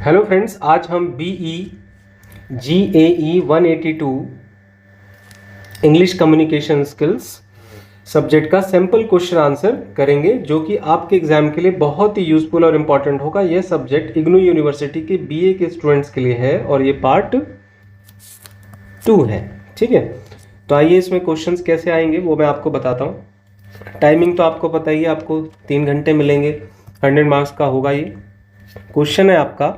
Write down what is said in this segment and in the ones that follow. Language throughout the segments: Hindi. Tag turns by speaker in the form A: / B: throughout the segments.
A: हेलो फ्रेंड्स, आज हम BE GAE 182 English communication skills subject का सैम्पल क्वेश्चन आंसर करेंगे, जो कि आपके एग्जाम के लिए बहुत ही यूजफुल और इम्पॉर्टेंट होगा। यह सब्जेक्ट इग्नू यूनिवर्सिटी के BA के स्टूडेंट्स के लिए है और ये पार्ट 2 है। ठीक है, तो आइए इसमें क्वेश्चंस कैसे आएंगे वो मैं आपको बताता हूँ। टाइमिंग तो आपको पता ही है, आपको 3 घंटे मिलेंगे, 100 मार्क्स का होगा ये। क्वेश्चन है आपका,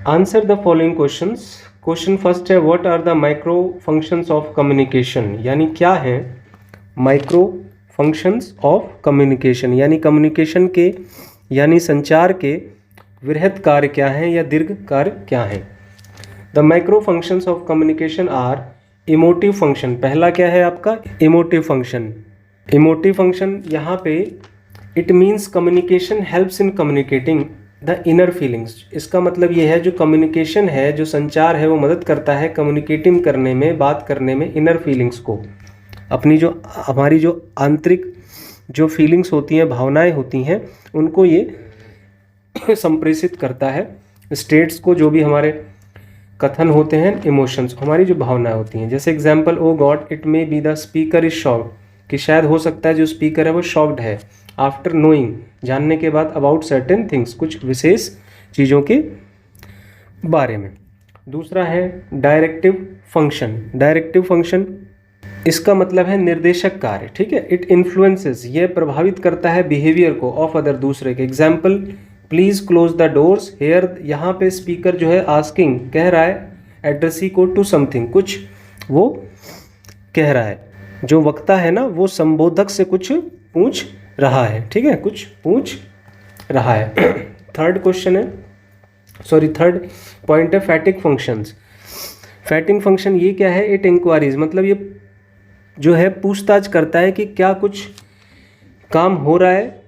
A: answer the following questions. Question first है, what are the micro functions of communication, यानी क्या है माइक्रो फंक्शंस ऑफ कम्युनिकेशन, यानी कम्युनिकेशन के यानी संचार के वृहत कार्य क्या हैं या दीर्घ कार्य क्या हैं। The micro functions of communication are emotive function. पहला क्या है आपका इमोटिव फंक्शन। इमोटिव फंक्शन यहाँ पे it means communication helps in communicating the inner feelings. इसका मतलब ये है जो कम्युनिकेशन है, जो संचार है, वो मदद करता है कम्युनिकेटिंग करने में, बात करने में, इनर फीलिंग्स को, अपनी जो हमारी जो आंतरिक जो फीलिंग्स होती हैं, भावनाएं होती हैं, उनको ये संप्रेषित करता है। स्टेट्स को, जो भी हमारे कथन होते हैं, इमोशंस, हमारी जो भावनाएं होती हैं। जैसे example, oh God it may be the speaker is shocked, कि शायद हो सकता है जो स्पीकर है वो शॉक्ड है। आफ्टर नोइंग, जानने के बाद, अबाउट सर्टेन थिंग्स, कुछ विशेष चीज़ों के बारे में। दूसरा है डायरेक्टिव फंक्शन। डायरेक्टिव फंक्शन इसका मतलब है निर्देशक कार्य। ठीक है, इट इन्फ्लुएंसेस, ये प्रभावित करता है बिहेवियर को, ऑफ अदर, दूसरे के। Example, please close the doors here. यहाँ पे स्पीकर जो है आस्किंग, कह रहा है एड्रेसी को टू समथिंग, कुछ वो कह रहा है। जो वक्ता है ना, वो संबोधक से कुछ पूछ रहा है। ठीक है, कुछ पूछ रहा है। थर्ड क्वेश्चन है, थर्ड पॉइंट है फैटिग फंक्शंस। फैटिंग फंक्शन ये क्या है, इट इंक्वायरीज, मतलब ये जो है पूछताछ करता है कि क्या कुछ काम हो रहा है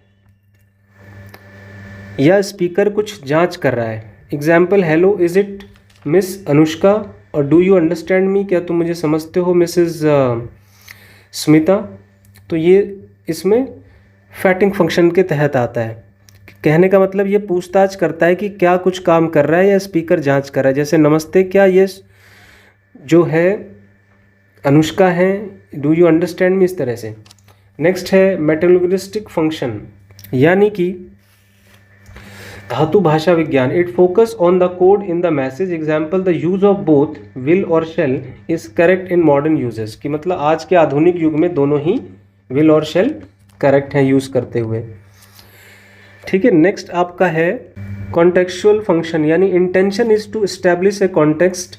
A: या स्पीकर कुछ जांच कर रहा है। Example, hello is it miss Anushka, और डू यू अंडरस्टैंड मी, क्या तुम मुझे समझते हो मिसेस स्मिता। तो ये इसमें फैटिंग फंक्शन के तहत आता है। कहने का मतलब ये पूछताछ करता है कि क्या कुछ काम कर रहा है या स्पीकर जांच कर रहा है। जैसे नमस्ते, क्या ये जो है अनुष्का है, डू यू अंडरस्टैंड मी, इस तरह से। नेक्स्ट है मेटोलॉजिस्टिक फंक्शन, यानी कि धातु भाषा विज्ञान। It focus on the code in the message. Example, the use of both will और shall is correct in modern uses, कि मतलब आज के आधुनिक युग में दोनों ही विल और शेल करेक्ट हैं यूज करते हुए। ठीक है, नेक्स्ट आपका है कॉन्टेक्चुअल फंक्शन, यानी intention is to establish a context,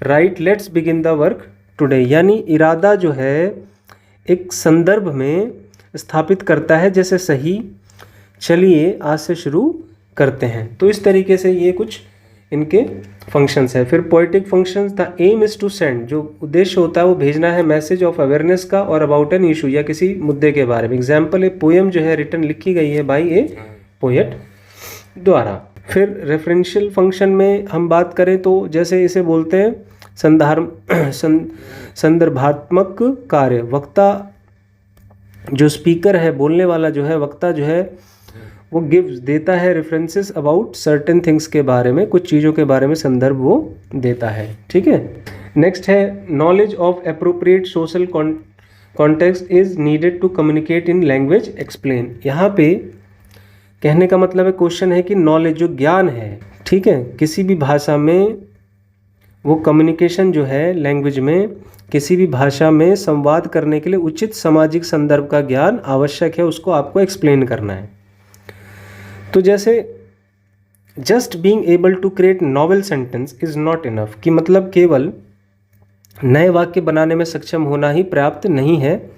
A: right, let's begin the work today, यानी इरादा जो है एक संदर्भ में स्थापित करता है, जैसे सही, चलिए आज से शुरू करते हैं। तो इस तरीके से ये कुछ इनके फंक्शंस है। फिर poetic functions, the aim is to send, जो उद्देश्य होता है वो भेजना है मैसेज ऑफ अवेयरनेस का और अबाउट एन इशू, या किसी मुद्दे के बारे में। एग्जाम्पल, ए पोएम जो है रिटन, लिखी गई है बाई ए पोएट द्वारा। फिर रेफरेंशियल फंक्शन में हम बात करें तो जैसे इसे बोलते हैं संदर्भात्मक कार्य। वक्ता जो स्पीकर है, बोलने वाला जो है, वक्ता जो है, वो गिव्स, देता है रेफरेंसेस अबाउट सर्टेन थिंग्स के बारे में, कुछ चीज़ों के बारे में संदर्भ वो देता है। ठीक है, नेक्स्ट है knowledge of appropriate social context is needed to communicate in language explain. यहाँ पे कहने का मतलब है, क्वेश्चन है कि नॉलेज जो ज्ञान है, ठीक है, किसी भी भाषा में, वो कम्युनिकेशन जो है लैंग्वेज में, किसी भी भाषा में संवाद करने के लिए उचित सामाजिक संदर्भ का ज्ञान आवश्यक है, उसको आपको एक्सप्लेन करना है। तो जैसे just being able to create novel sentence is not enough, कि मतलब केवल नए वाक्य बनाने में सक्षम होना ही पर्याप्त नहीं है।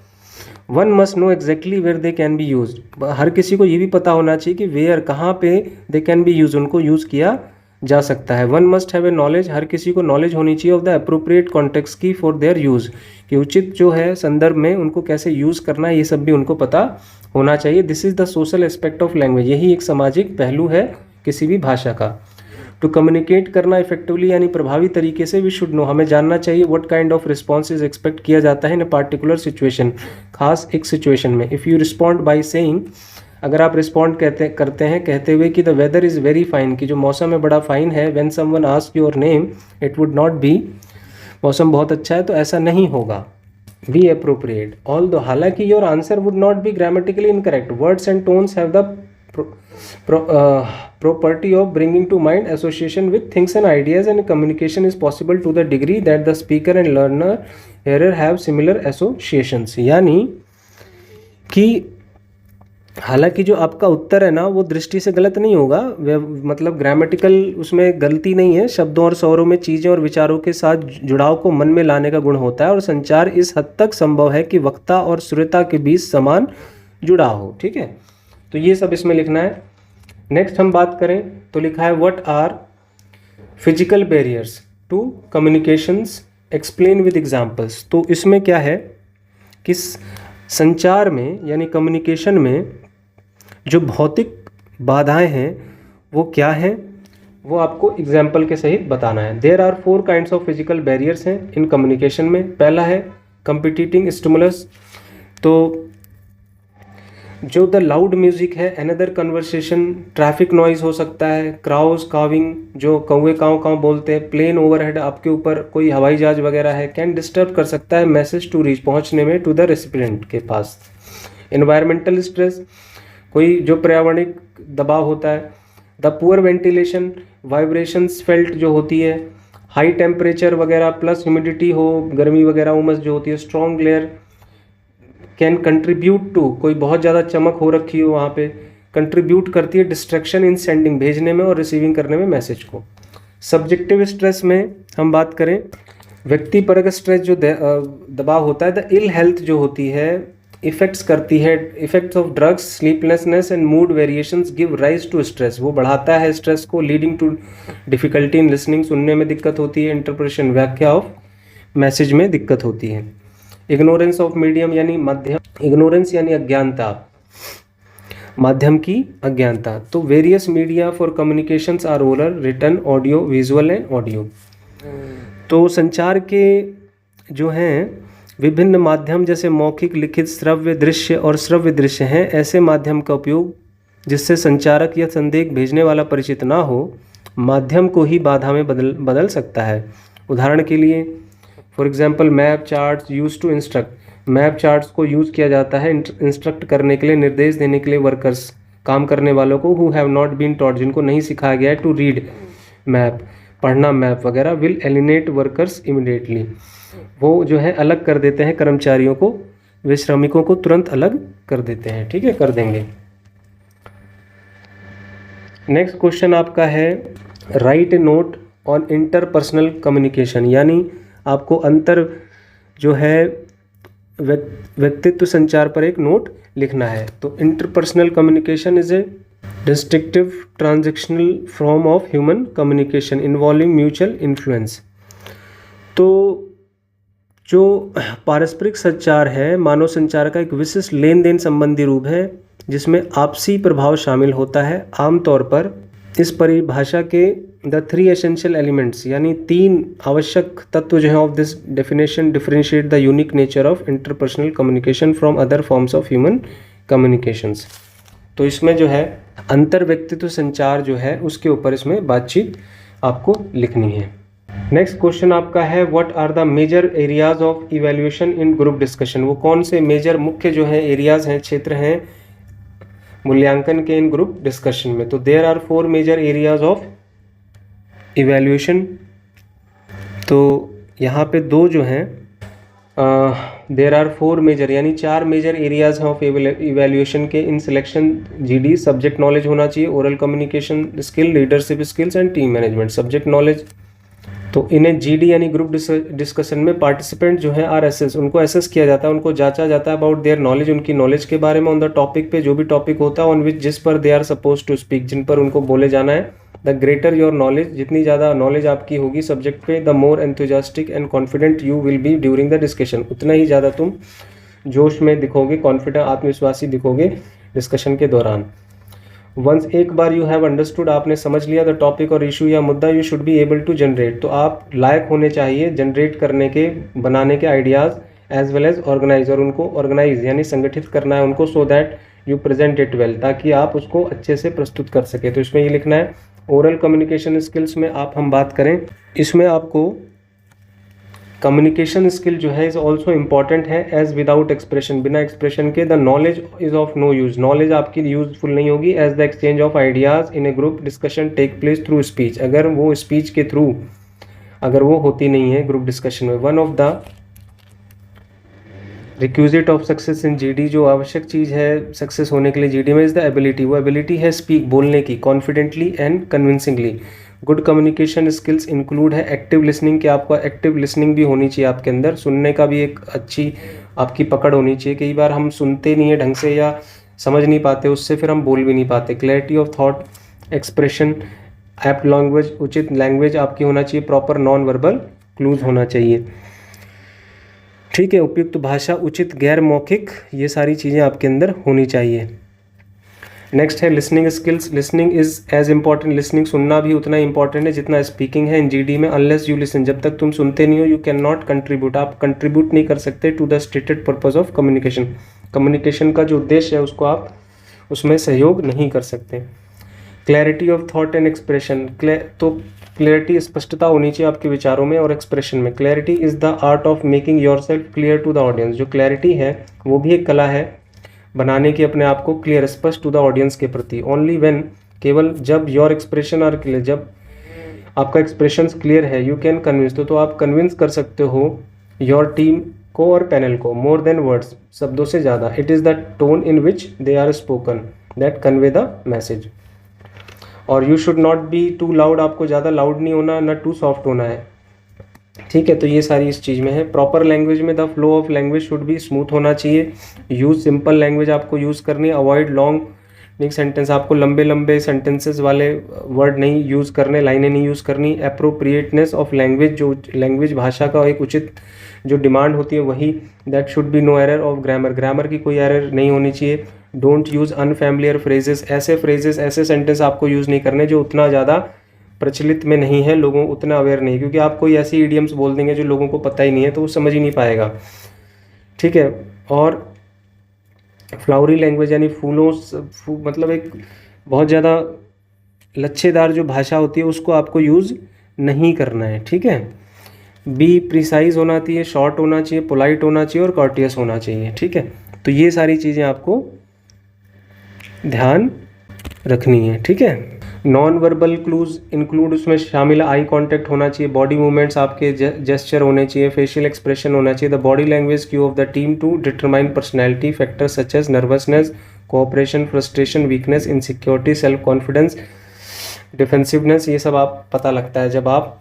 A: One must know exactly where they can be use, हर किसी को ये भी पता होना चाहिए कि वेयर, कहाँ पे, दे कैन बी यूज, उनको यूज़ किया जा सकता है। One must have a knowledge, हर किसी को नॉलेज होनी चाहिए ऑफ द अप्रोप्रिएट कॉन्टेक्स्ट की फॉर देयर यूज़, कि उचित जो है संदर्भ में उनको कैसे यूज़ करना है, ये सब भी उनको पता होना चाहिए। This is the social aspect of language, यही एक सामाजिक पहलू है किसी भी भाषा का। टू कम्युनिकेट करना इफेक्टिवली, यानी प्रभावी तरीके से, वी शुड नो, हमें जानना चाहिए what kind of response is expect किया जाता है इन ए पार्टिकुलर सिचुएशन, खास एक सिचुएशन में। If you respond by saying अगर आप रिस्पॉन्ड करते हैं कहते हुए कि the weather is very fine, कि जो मौसम है बड़ा फाइन है, when someone ask your name it would not be, मौसम बहुत अच्छा है, तो ऐसा नहीं होगा। बी अप्रोप्रिएट ऑल दो, हालांकि your answer would not be grammatically incorrect, words and tones have the property of bringing to mind association with things and ideas, and communication is possible to the degree that the speaker and learner hearer have similar associations। यानी कि हालांकि जो आपका उत्तर है ना वो दृष्टि से गलत नहीं होगा, मतलब ग्रामेटिकल उसमें गलती नहीं है, शब्दों और स्वरों में चीज़ें और विचारों के साथ जुड़ाव को मन में लाने का गुण होता है, और संचार इस हद तक संभव है कि वक्ता और श्रोता के बीच समान जुड़ाव हो। ठीक है, तो ये सब इसमें लिखना है। नेक्स्ट हम बात करें तो लिखा है what are physical barriers to communications, explain with examples. तो इसमें क्या है कि संचार में यानी कम्युनिकेशन में जो भौतिक बाधाएं हैं वो क्या हैं, वो आपको एग्जाम्पल के सहित बताना है। There are 4 kinds of physical barriers हैं इन कम्युनिकेशन में। पहला है कंपिटिटिंग स्टिमुलस, तो जो द लाउड म्यूजिक है, अनदर कन्वर्सेशन, ट्रैफिक नॉइज हो सकता है, क्राउज काविंग, जो कौवे काँव काँव बोलते हैं, प्लेन ओवरहेड, आपके ऊपर कोई हवाई जहाज वगैरह है, कैन डिस्टर्ब कर सकता है मैसेज टू रीच, पहुंचने में, टू द रेसिपिडेंट के पास। एनवायरमेंटल स्ट्रेस, कोई जो पर्यावरणिक दबाव होता है। The poor ventilation, vibrations felt जो होती है, हाई टेम्परेचर वगैरह प्लस ह्यूमिडिटी हो, गर्मी वगैरह उमस जो होती है, strong glare can contribute to, कोई बहुत ज़्यादा चमक हो रखी हो वहाँ पे, कंट्रीब्यूट करती है डिस्ट्रैक्शन इन सेंडिंग, भेजने में और रिसीविंग करने में मैसेज को। सब्जेक्टिव स्ट्रेस में हम बात करें, व्यक्तिपरक स्ट्रेस जो दबाव होता है, द इल हेल्थ जो होती है, इफेक्ट्स करती है, effects of drugs, sleeplessness and mood variations give rise to stress, वो बढ़ाता है स्ट्रेस को, leading to difficulty in listening, सुनने में दिक्कत होती है, इंटरप्रेशन, व्याख्या ऑफ मैसेज में दिक्कत होती है। इग्नोरेंस ऑफ मीडियम यानी माध्यम, इग्नोरेंस यानी अज्ञानता, माध्यम की अज्ञानता। तो various media for communications are oral, written, audio, visual and audio. तो संचार के जो हैं विभिन्न माध्यम जैसे मौखिक, लिखित, श्रव्य, दृश्य और श्रव्य दृश्य हैं। ऐसे माध्यम का उपयोग जिससे संचारक या संदेश भेजने वाला परिचित ना हो, माध्यम को ही बाधा में बदल सकता है। उदाहरण के लिए for example map charts use to instruct, map charts को यूज़ किया जाता है इंस्ट्रक्ट करने के लिए, निर्देश देने के लिए वर्कर्स, काम करने वालों को, who have not been taught, जिनको नहीं सिखाया गया है, टू रीड मैप, पढ़ना मैप वगैरह, विल एलिनेट वर्कर्स इमिडिएटली, वो जो है अलग कर देते हैं कर्मचारियों को, वे श्रमिकों को तुरंत अलग कर देते हैं। ठीक है, कर देंगे। नेक्स्ट क्वेश्चन आपका है right A note on interpersonal communication, यानी आपको अंतर जो है व्यक्तित्व संचार पर एक नोट लिखना है। तो interpersonal communication is a destructive transactional form of human communication involving mutual influence. तो जो पारस्परिक संचार है मानव संचार का एक विशिष्ट लेन देन संबंधी रूप है जिसमें आपसी प्रभाव शामिल होता है। आमतौर पर इस परिभाषा के द 3 एसेंशियल एलिमेंट्स यानी 3 आवश्यक तत्व जो है of this definition differentiate the unique nature of interpersonal communication from other forms of human communications. तो इसमें जो है अंतर व्यक्तित्व संचार जो है उसके ऊपर इसमें बातचीत आपको लिखनी है। नेक्स्ट क्वेश्चन आपका है what are the major areas of evaluation in group discussion. वो कौन से मेजर मुख्य जो है एरियाज हैं, क्षेत्र हैं मूल्यांकन के इन ग्रुप डिस्कशन में। तो there are 4 major areas of evaluation. तो यहाँ पे 2 जो हैं, देयर आर 4 मेजर यानी 4 मेजर एरियाज हैं ऑफ इवैल्यूएशन के in selection. GD subject knowledge होना चाहिए, oral communication skill, leadership skills and team management. Subject knowledge तो इन्हें जीडी यानी ग्रुप डिस्कशन में पार्टिसिपेंट जो है आर एसेस, उनको एसेस किया जाता है, उनको जांचा जाता है अबाउट देयर नॉलेज, उनकी नॉलेज के बारे में, ऑन द टॉपिक पे जो भी टॉपिक होता है ऑन विच जिस पर they are suppose to speak, जिन पर उनको बोले जाना है। द ग्रेटर योर नॉलेज, जितनी ज़्यादा नॉलेज आपकी होगी सब्जेक्ट पे, the more enthusiastic and confident you will be during the discussion, उतना ही ज़्यादा तुम जोश में दिखोगे, कॉन्फिडेंट आत्मविश्वासी दिखोगे डिस्कशन के दौरान। वंस एक बार यू हैव अंडरस्टूड, आपने समझ लिया द टॉपिक और इशू या मुद्दा, you should be able to generate, तो आप लायक होने चाहिए जनरेट करने के, बनाने के ideas, as well as organize, और उनको ऑर्गेनाइज यानी संगठित करना है उनको, so that you present it well, ताकि आप उसको अच्छे से प्रस्तुत कर सके। तो इसमें ये लिखना है। ओरल कम्युनिकेशन स्किल्स में हम बात करें, इसमें आपको कम्युनिकेशन स्किल जो है इज ऑल्सो इम्पॉर्टेंट है एज विदाउट एक्सप्रेशन, बिना एक्सप्रेशन के the knowledge is of no use, knowledge आपकी यूजफुल नहीं होगी। As the exchange of ideas in a group discussion take place through speech, अगर वो स्पीच के थ्रू अगर वो होती नहीं है ग्रुप डिस्कशन में। One of the requisite of success in GD, जो आवश्यक चीज़ है सक्सेस होने के लिए जीडी में, इज द एबिलिटी, वो एबिलिटी है स्पीक, बोलने की, confidently and convincingly. Good communication skills include है एक्टिव लिसनिंग, कि आपको एक्टिव लिसनिंग भी होनी चाहिए आपके अंदर, सुनने का भी एक अच्छी आपकी पकड़ होनी चाहिए। कई बार हम सुनते नहीं है ढंग से या समझ नहीं पाते, उससे फिर हम बोल भी नहीं पाते। Clarity of thought expression, apt language, उचित लैंग्वेज आपकी होना चाहिए, प्रॉपर नॉन वर्बल क्लूज होना चाहिए, ठीक है। उपयुक्त भाषा, उचित गैर मौखिक, ये सारी चीज़ें आपके अंदर होनी चाहिए। नेक्स्ट है listening skills. Listening is as important, listening सुनना भी उतना इंपॉर्टेंट है जितना स्पीकिंग है इन जीडी में। अनलेस यू लिसन, जब तक तुम सुनते नहीं हो यू कैन नॉट कंट्रीब्यूट, आप कंट्रीब्यूट नहीं कर सकते to the stated purpose of communication, communication का जो उद्देश्य है उसको आप उसमें सहयोग नहीं कर सकते। Clarity of thought and expression, तो क्लैरिटी, स्पष्टता होनी चाहिए आपके विचारों में और एक्सप्रेशन में। Clarity is the art of making your self clear to the audience, जो क्लैरिटी है वो भी एक कला है बनाने की अपने आप को क्लियर, स्पष्ट टू द ऑडियंस के प्रति। ओनली व्हेन, केवल जब योर एक्सप्रेशन आर क्लियर, जब आपका एक्सप्रेशन क्लियर है, यू कैन कन्विंस, तो आप कन्विंस कर सकते हो योर टीम को और पैनल को, मोर देन वर्ड्स, शब्दों से ज़्यादा। It is the tone in which they are spoken that convey the message. और you should not be too loud, आपको ज़्यादा लाउड नहीं होना, ना टू सॉफ्ट होना है, ठीक है। तो ये सारी इस चीज़ में है। प्रॉपर लैंग्वेज में the flow of language should भी स्मूथ होना चाहिए। यूज़ सिंपल लैंग्वेज आपको यूज़ करनी है। अवॉइड लॉन्ग सेंटेंस, आपको लंबे लंबे सेंटेंसेस वाले वर्ड नहीं यूज़ करने, लाइनें नहीं यूज़ करनी। अप्रोप्रिएटनेस ऑफ लैंग्वेज, जो लैंग्वेज भाषा का एक उचित जो डिमांड होती है वही। That should be no error of grammar, grammar की कोई एरर नहीं होनी चाहिए। डोंट यूज़ अनफैमिलियर फ्रेजेस, ऐसे फ्रेजेस ऐसे सेंटेंस आपको यूज़ नहीं करने जो उतना ज़्यादा प्रचलित में नहीं है, लोगों उतना अवेयर नहीं, क्योंकि आप कोई ऐसी इडियम्स बोल देंगे जो लोगों को पता ही नहीं है तो वो समझ ही नहीं पाएगा, ठीक है। और फ्लावरी लैंग्वेज यानी फूलों मतलब एक बहुत ज़्यादा लच्छेदार जो भाषा होती है उसको आपको यूज़ नहीं करना है, ठीक है। बी प्रिसाइज होना चाहिए, शॉर्ट होना चाहिए, पोलाइट होना चाहिए और कॉर्टियस होना चाहिए, ठीक है। तो ये सारी चीज़ें आपको ध्यान रखनी है, ठीक है। नॉन वर्बल क्लूज इंक्लूड, उसमें शामिल आई कांटेक्ट होना चाहिए, बॉडी मूवमेंट्स आपके जेस्चर होने चाहिए, फेशियल एक्सप्रेशन होना चाहिए। The body language cue of the team to determine personality factors such as nervousness, cooperation, frustration, weakness, insecurity, self confidence, defensiveness, ये सब आप पता लगता है जब आप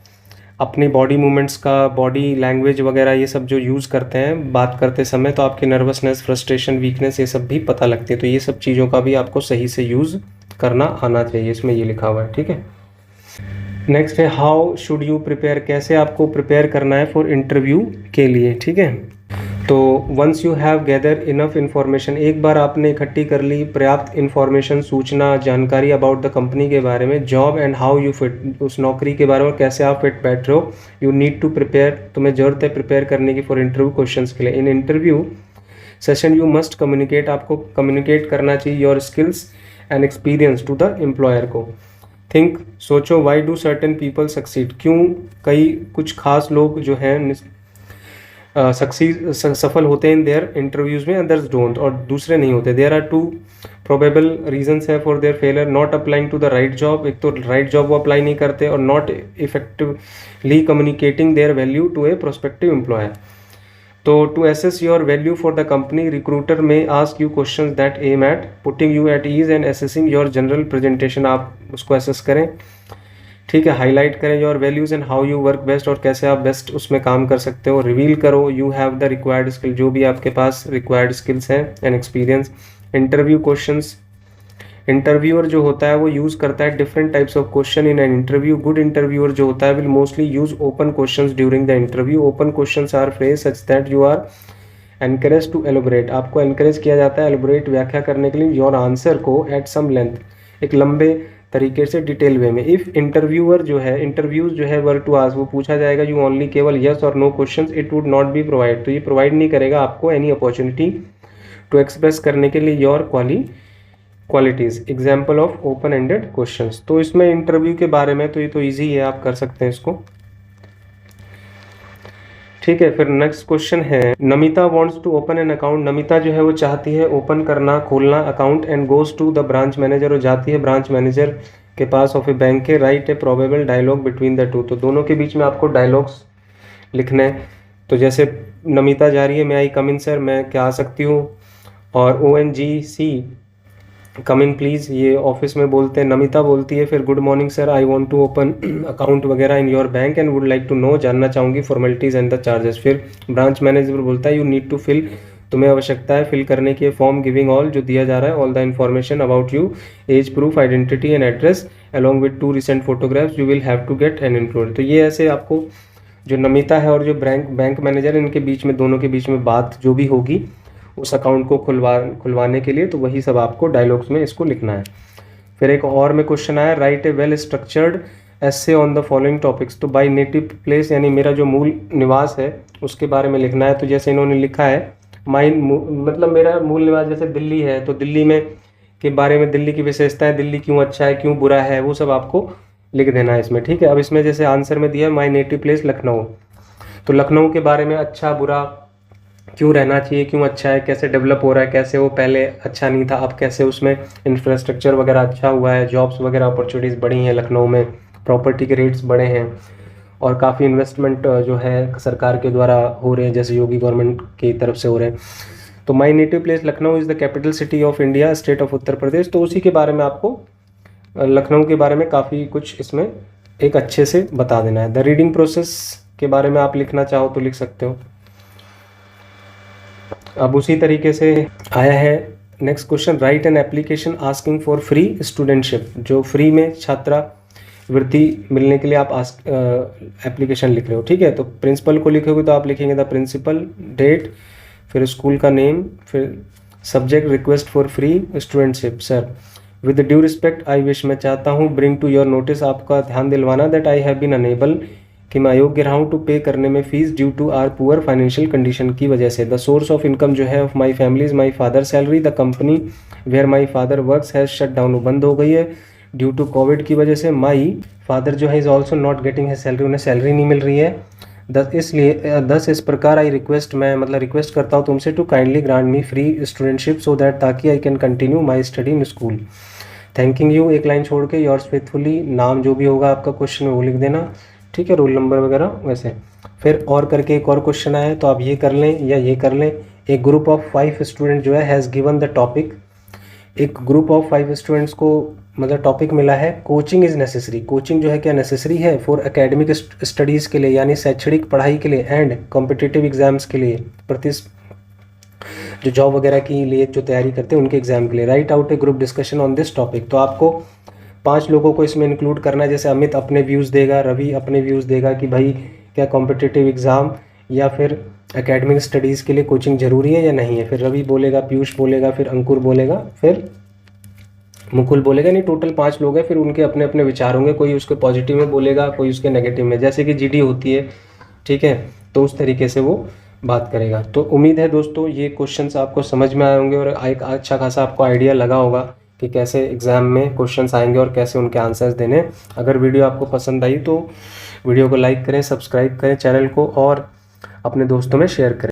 A: अपनी बॉडी मूवमेंट्स का, बॉडी लैंग्वेज वगैरह ये सब जो यूज़ करते हैं बात करते समय, तो आपकी नर्वसनेस, फ्रस्ट्रेशन, वीकनेस ये सब भी पता लगती है। तो ये सब चीज़ों का भी आपको सही से यूज़ करना आना चाहिए, इसमें ये लिखा हुआ है, ठीक है। नेक्स्ट है हाउ शुड यू प्रिपेयर, कैसे आपको प्रिपेयर करना है फॉर इंटरव्यू के लिए, ठीक है। तो once you have gather enough information, एक बार आपने इकट्ठी कर ली पर्याप्त इन्फॉर्मेशन, सूचना, जानकारी अबाउट द कंपनी के बारे में, job and how you fit, उस नौकरी के बारे में कैसे आप फिट बैठ रहे हो, यू नीड टू प्रिपेयर, तुम्हें ज़रूरत है प्रिपेयर करने की फॉर इंटरव्यू क्वेश्चंस के लिए। In interview session you must communicate, आपको कम्युनिकेट करना चाहिए your skills and experience to the employer को। थिंक, सोचो, why do certain people succeed, क्यों कई कुछ खास लोग जो हैं सफल होते हैं इन देयर इंटरव्यूज़ में, अदर्स डोंट, और दूसरे नहीं होते। There are two probable reasons है for their failure, not applying to the right job, एक तो राइट जॉब वो अप्लाई नहीं करते, और not effectively communicating their value to a prospective employer. तो to assess your value for the company, recruiter may ask you questions that aim at putting you at ease and assessing your general presentation, आप उसको एसेस करें, ठीक है। हाईलाइट करें your values and how you work best, और कैसे आप बेस्ट उसमें काम कर सकते हो। रिवील करो you have the required skill, जो भी आपके पास रिक्वायर्ड स्किल्स हैं and experience. Interview questions, interviewer जो होता है वो यूज़ करता है different types of question in an interview. Good interviewer जो होता है will mostly use open questions during the interview. Open questions are phrase such that you are encourage to elaborate, आपको एनकरेज किया जाता है एलोबरेट, व्याख्या करने के लिए योर आंसर को एट सम लेंथ, एक लंबे तरीके से डिटेल वे में। इफ़ इंटरव्यूअर जो है, इंटरव्यूज जो है वर टू आस्क, वो पूछा जाएगा यू ओनली केवल यस और no questions, it would not be provide, तो ये प्रोवाइड नहीं करेगा आपको एनी अपॉर्चुनिटी टू एक्सप्रेस करने के लिए your qualities. Example of open ended questions. तो इसमें इंटरव्यू के बारे में तो ये तो ईजी है, आप कर सकते हैं इसको। ठीक है, फिर नेक्स्ट क्वेश्चन है, Namita wants to open an account. Namita जो है वो चाहती है ओपन करना, खोलना account, and goes to the branch manager, और जाती है ब्रांच मैनेजर के पास ऑफ ए बैंक के। Right a probable dialogue between the two. तो दोनों के बीच में आपको डायलॉग्स लिखने हैं। तो जैसे नमिता जा रही है, मैं आई कम इन सर, मैं क्या आ सकती हूँ, और ONGC कम इन प्लीज़, ये ऑफिस में बोलते हैं। नमिता बोलती है फिर good morning sir, I want to open account वगैरह in your bank and would like to know, जानना चाहूँगी फॉर्मेलिटीज़ एंड द चार्जेस। फिर ब्रांच मैनेजर बोलता है यू नीड टू फिल, तुम्हें आवश्यकता है फिल करने की फॉर्म गिविंग ऑल, जो दिया जा रहा है, all the information about you, as proof, identity and address along with 2 recent photographs, you will have to get an include. तो ये ऐसे आपको जो नमिता है और जो बैंक मैनेजर, इनके बीच में, दोनों के बीच में बात जो भी होगी उस अकाउंट को खुलवाने के लिए, तो वही सब आपको डायलॉग्स में इसको लिखना है। फिर एक और में क्वेश्चन आया, right A well structured essay on the following topics. तो बाय नेटिव प्लेस, यानी मेरा जो मूल निवास है उसके बारे में लिखना है। तो जैसे इन्होंने लिखा है मतलब मेरा मूल निवास जैसे दिल्ली है, तो दिल्ली में के बारे में, दिल्ली की विशेषताएं, दिल्ली क्यों अच्छा है, क्यों बुरा है, वो सब आपको लिख देना है इसमें। ठीक है, अब इसमें जैसे आंसर में दिया है माई नेटिव प्लेस लखनऊ, तो लखनऊ के बारे में अच्छा बुरा, क्यों रहना चाहिए, क्यों अच्छा है, कैसे डेवलप हो रहा है, कैसे वो पहले अच्छा नहीं था, अब कैसे उसमें इंफ्रास्ट्रक्चर वगैरह अच्छा हुआ है, जॉब्स वगैरह अपॉर्चुनिटीज़ बढ़ी हैं लखनऊ में, प्रॉपर्टी के रेट्स बढ़े हैं, और काफ़ी इन्वेस्टमेंट जो है सरकार के द्वारा हो रहे हैं, जैसे योगी गवर्नमेंट की तरफ से हो रहे हैं। तो my native place Lucknow is the capital city of India, state of Uttar Pradesh. तो उसी के बारे में आपको, लखनऊ के बारे में काफ़ी कुछ इसमें एक अच्छे से बता देना है। द रीडिंग प्रोसेस के बारे में आप लिखना चाहो तो लिख सकते हो। अब उसी तरीके से आया है next question, right an application asking for free studentship. जो फ्री में छात्रावृत्ति मिलने के लिए आप एप्लीकेशन लिख रहे हो। ठीक है, तो प्रिंसिपल को लिखोगे तो आप लिखेंगे द प्रिंसिपल, डेट, फिर स्कूल का नेम, फिर subject request for free studentship sir, with due respect I wish, मैं चाहता हूँ, ब्रिंग टू योर नोटिस, आपका ध्यान दिलवाना, that I have been unable, कि मैं अयोग्य रहा हूँ टू पे करने में fees, due to our poor financial condition, की वजह से। द सोर्स ऑफ इनकम जो है of my family is my father salary, the company where my father works has shut down, वो बंद हो गई है ड्यू टू कोविड की वजह से। माई फादर जो है इज़ ऑल्सो नॉट गेटिंग है सैलरी, उन्हें सैलरी नहीं मिल रही है। इसलिए इस प्रकार आई रिक्वेस्ट, मैं मतलब रिक्वेस्ट करता हूँ तुमसे, to kindly grant me free studentship so that, ताकि I can continue my study in school. Thanking you एक लाइन छोड़ के, योर्स फेथफुली, नाम जो भी होगा आपका क्वेश्चन में वो लिख देना। ठीक है, रोल नंबर वगैरह वैसे। फिर और करके एक और क्वेश्चन आया, तो आप ये कर लें या ये कर लें। एक ग्रुप ऑफ 5 स्टूडेंट जो है हैज़ गिवन द टॉपिक, एक ग्रुप ऑफ 5 स्टूडेंट्स को मतलब टॉपिक मिला है, कोचिंग इज़ नेसेसरी। कोचिंग जो है क्या नेसेसरी है फॉर एकेडमिक स्टडीज़ के लिए, यानी शैक्षणिक पढ़ाई के लिए, एंड कॉम्पिटिटिव एग्जाम्स के लिए, जो जॉब वगैरह के लिए जो तैयारी करते हैं उनके एग्जाम के लिए। Right out A group discussion on this topic. तो आपको 5 लोगों को इसमें इंक्लूड करना है। जैसे अमित अपने व्यूज़ देगा, रवि अपने व्यूज़ देगा कि भाई क्या कॉम्पिटिटिव एग्ज़ाम या फिर एकेडमिक स्टडीज़ के लिए कोचिंग ज़रूरी है या नहीं है। फिर रवि बोलेगा, पीयूष बोलेगा, फिर अंकुर बोलेगा, फिर मुकुल बोलेगा। नहीं, टोटल 5 लोग हैं, फिर उनके अपने अपने विचार होंगे, कोई उसके पॉजिटिव में बोलेगा, कोई उसके नेगेटिव में, जैसे कि जीडी होती है। ठीक है, तो उस तरीके से वो बात करेगा। तो उम्मीद है दोस्तों ये क्वेश्चंस आपको समझ में आए होंगे और एक अच्छा खासा आपको आइडिया लगा होगा कि कैसे एग्ज़ाम में क्वेश्चंस आएंगे और कैसे उनके आंसर्स देने। अगर वीडियो आपको पसंद आई तो वीडियो को लाइक करें, सब्सक्राइब करें चैनल को और अपने दोस्तों में शेयर करें।